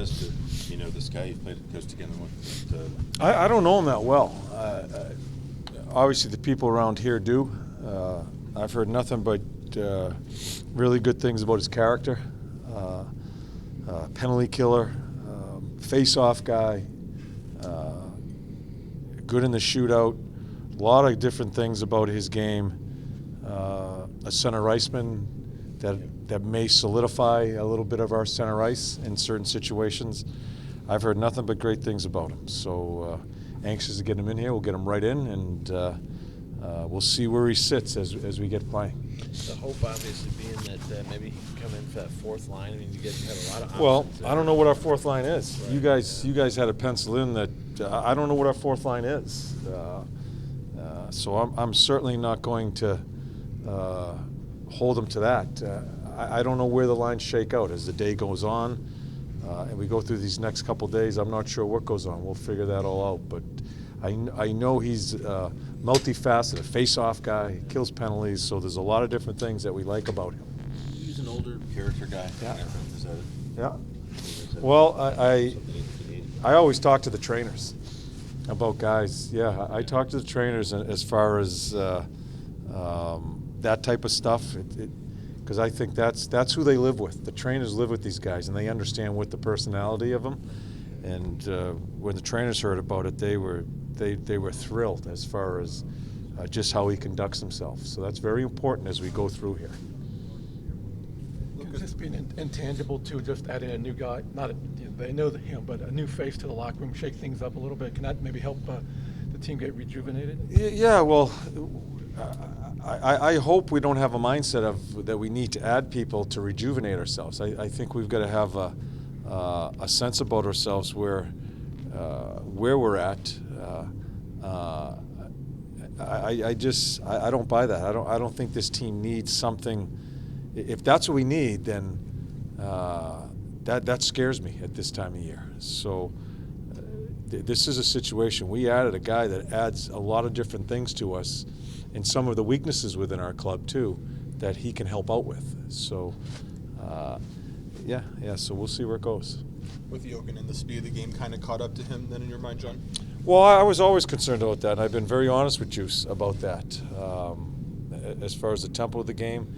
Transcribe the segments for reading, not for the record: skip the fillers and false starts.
Letestu, you know this guy you've played coached together with? I don't know him that well. Obviously, the people around here do. I've heard nothing but really good things about his character. Penalty killer, face-off guy, good in the shootout. A lot of different things about his game. A center iceman that may solidify a little bit of our center ice in certain situations. I've heard nothing but great things about him. So anxious to get him in here. We'll get him right in, and we'll see where he sits as we get playing. The hope obviously being that maybe he can come in for that fourth line. I mean, you guys have a lot of options. Well, I don't know what our fourth line is. Right. You guys had a pencil in that. I don't know what our fourth line is. So I'm certainly not going to hold them to that. I don't know where the lines shake out as the day goes on, and we go through these next couple of days. I'm not sure what goes on. We'll figure that all out. But I know he's multifaceted, face-off guy, kills penalties. So there's a lot of different things that we like about him. He's an older character guy. Yeah. Is that it? Yeah. Well, I always talk to the trainers about guys. Yeah, I talk to the trainers as far as that type of stuff, because I think that's who they live with. The trainers live with these guys, and they understand what the personality of them. And when the trainers heard about it, they were thrilled as far as just how he conducts himself. So that's very important as we go through here. Could this be an intangible too, just adding a new guy, they know him, but a new face to the locker room, shake things up a little bit? Can that maybe help the team get rejuvenated? Yeah, well, I hope we don't have a mindset of that we need to add people to rejuvenate ourselves. I think we've got to have a sense about ourselves where we're at. I don't buy that. I don't think this team needs something. If that's what we need, then that scares me at this time of year. So this is a situation. We added a guy that adds a lot of different things to us, and some of the weaknesses within our club too, that he can help out with. So yeah. So we'll see where it goes. With Jokin and the speed of the game kind of caught up to him then in your mind, John? Well, I was always concerned about that, and I've been very honest with Juice about that. As far as the tempo of the game,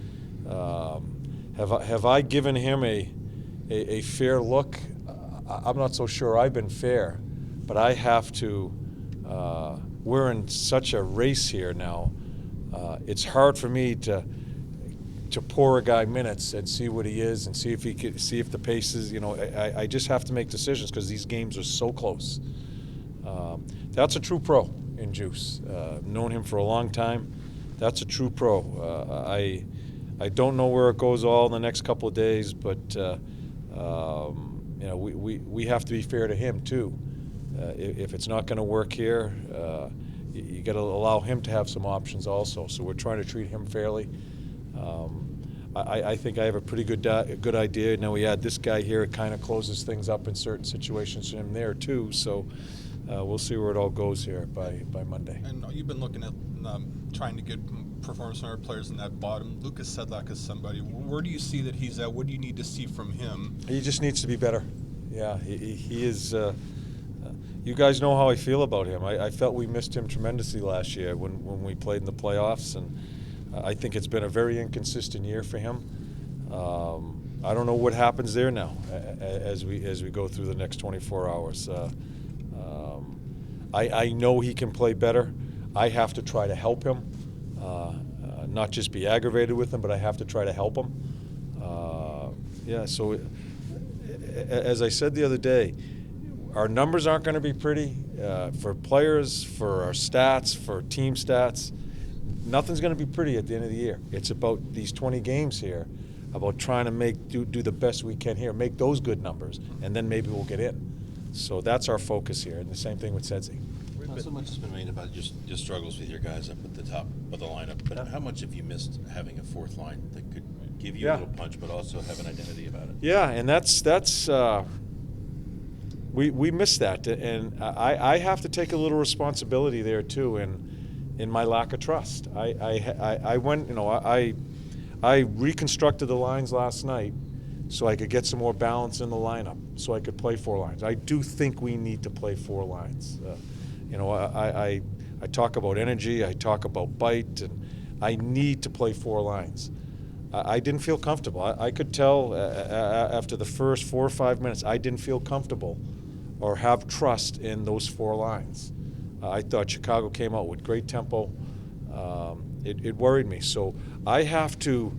have I given him a fair look? I'm not so sure I've been fair, but I have to. We're in such a race here now. It's hard for me to pour a guy minutes and see what he is and see if the pace is. I just have to make decisions because these games are so close. That's a true pro in Juice. Known him for a long time. That's a true pro. I don't know where it goes all in the next couple of days, but we have to be fair to him too. If it's not going to work here, you got to allow him to have some options also. So we're trying to treat him fairly. I think I have a pretty good idea. Now we add this guy here; it kind of closes things up in certain situations for him there too. So we'll see where it all goes here by Monday. And you've been looking at trying to get performance from our players in that bottom. Lucas Sedlak is somebody. Where do you see that he's at? What do you need to see from him? He just needs to be better. Yeah, he is. You guys know how I feel about him. I felt we missed him tremendously last year when we played in the playoffs, and I think it's been a very inconsistent year for him. I don't know what happens there now as we go through the next 24 hours. I know he can play better. I have to try to help him, not just be aggravated with him, but I have to try to help him. So as I said the other day, our numbers aren't going to be pretty for players, for our stats, for team stats. Nothing's going to be pretty at the end of the year. It's about these 20 games here, about trying to do the best we can here, make those good numbers, and then maybe we'll get in. So that's our focus here, and the same thing with Sedzi. Not so much has been made about just struggles with your guys up at the top of the lineup, but how much have you missed having a fourth line that could give you a little punch, but also have an identity about it? Yeah, and that's we missed that, and I have to take a little responsibility there too, in my lack of trust. I went, I reconstructed the lines last night so I could get some more balance in the lineup, so I could play 4 lines. I do think we need to play 4 lines. You know, I talk about energy, I talk about bite, and I need to play 4 lines. I didn't feel comfortable. I could tell after the first 4 or 5 minutes, I didn't feel comfortable or have trust in those 4 lines. I thought Chicago came out with great tempo. It worried me. So I have to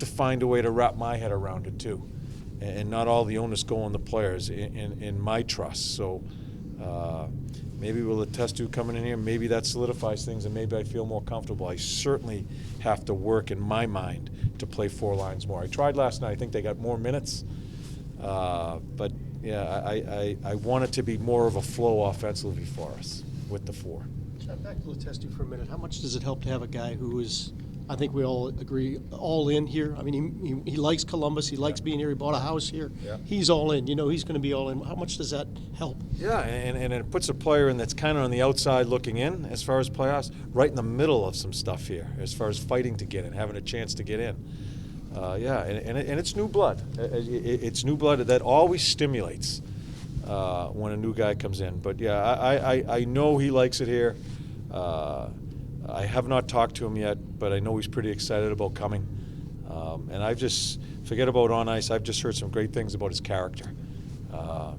find a way to wrap my head around it too, and not all the onus go on the players in my trust. So maybe with Letestu coming in here, maybe that solidifies things, and maybe I feel more comfortable. I certainly have to work in my mind to play 4 lines more. I tried last night. I think they got more minutes, but yeah, I want it to be more of a flow offensively for us with the 4. John, back to Letestu for a minute. How much does it help to have a guy who is, I think we all agree, all in here? I mean, he likes Columbus. He likes being here. He bought a house here. Yeah. He's all in. You know, he's going to be all in. How much does that help? Yeah, and it puts a player in that's kind of on the outside looking in as far as playoffs, right in the middle of some stuff here as far as fighting to get in, having a chance to get in. Yeah, and it's new blood. It's new blood that always stimulates when a new guy comes in. But yeah, I know he likes it here. I have not talked to him yet, but I know he's pretty excited about coming. And I've just, forget about on ice, I've just heard some great things about his character.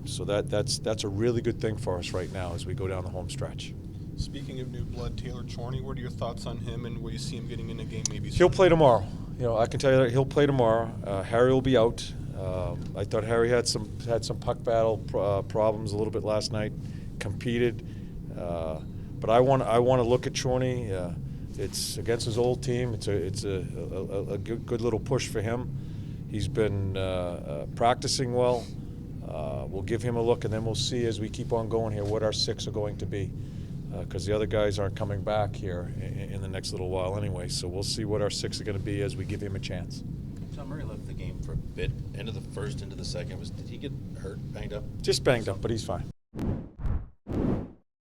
So that's a really good thing for us right now as we go down the home stretch. Speaking of new blood, Taylor Chorney, what are your thoughts on him, and will you see him getting in a game maybe? He'll play tomorrow. You know, I can tell you that he'll play tomorrow. Harry will be out. I thought Harry had some puck battle problems a little bit last night. Competed, but I want to look at Chorney. It's against his old team. It's a good little push for him. He's been practicing well. We'll give him a look, and then we'll see as we keep on going here what our 6 are going to be. Because the other guys aren't coming back here in the next little while anyway. So we'll see what our 6 are going to be as we give him a chance. John Murray left the game for a bit, end of the first, into the second. Did he get hurt, banged up? Just banged up, but he's fine.